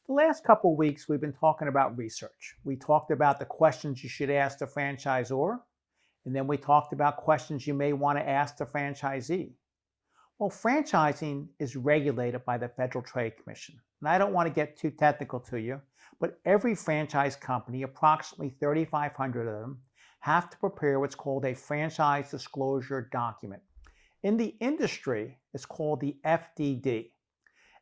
The last couple of weeks, we've been talking about research. We talked about the questions you should ask the franchisor, and then we talked about questions you may want to ask the franchisee. Well, franchising is regulated by the Federal Trade Commission. And I don't want to get too technical to you, but every franchise company, approximately 3,500 of them, have to prepare what's called a franchise disclosure document. In the industry, it's called the FDD.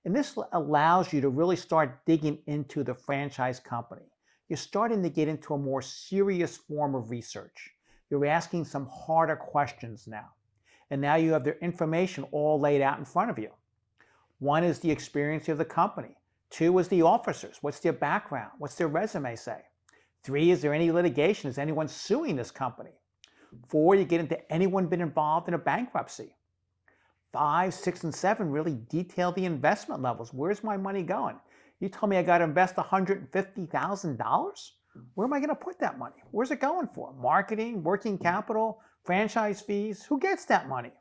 And this allows you to really start digging into the franchise company. You're starting to get into a more serious form of research. You're asking some harder questions now. And now you have their information all laid out in front of you. One is the experience of the company. Two is the officers. What's their background? What's their resume say? Three, is there any litigation? Is anyone suing this company? Four, you get into anyone been involved in a bankruptcy? Five, six, and seven really detail the investment levels. Where's my money going? You told me I got to invest $150,000? Where am I going to put that money? Where's it going for? Marketing, working capital, franchise fees? Who gets that money?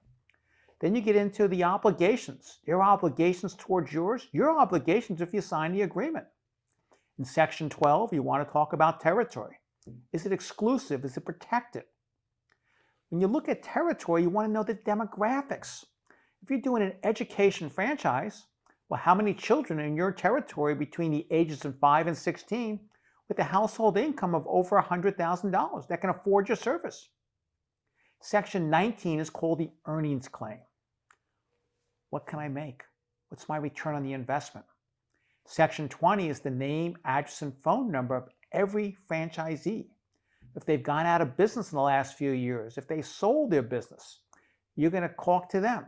Then you get into the obligations. Your obligations towards yours, your obligations if you sign the agreement. In Section 12, you want to talk about territory. Is it exclusive? Is it protected? When you look at territory, you want to know the demographics. If you're doing an education franchise, well, how many children in your territory between the ages of 5 and 16 with a household income of over $100,000 that can afford your service? Section 19 is called the earnings claim. What can I make? What's my return on the investment? Section 20 is the name, address, and phone number of every franchisee. If they've gone out of business in the last few years, if they sold their business, you're going to talk to them.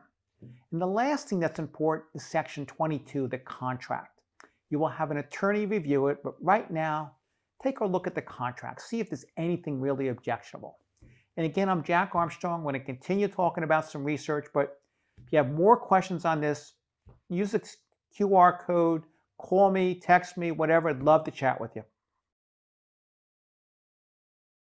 And the last thing that's important is Section 22, the contract. You will have an attorney review it, but right now, take a look at the contract. See if there's anything really objectionable. And again, I'm Jack Armstrong. I'm going to continue talking about some research, but if you have more questions on this, use the QR code, call me, text me, whatever. I'd love to chat with you.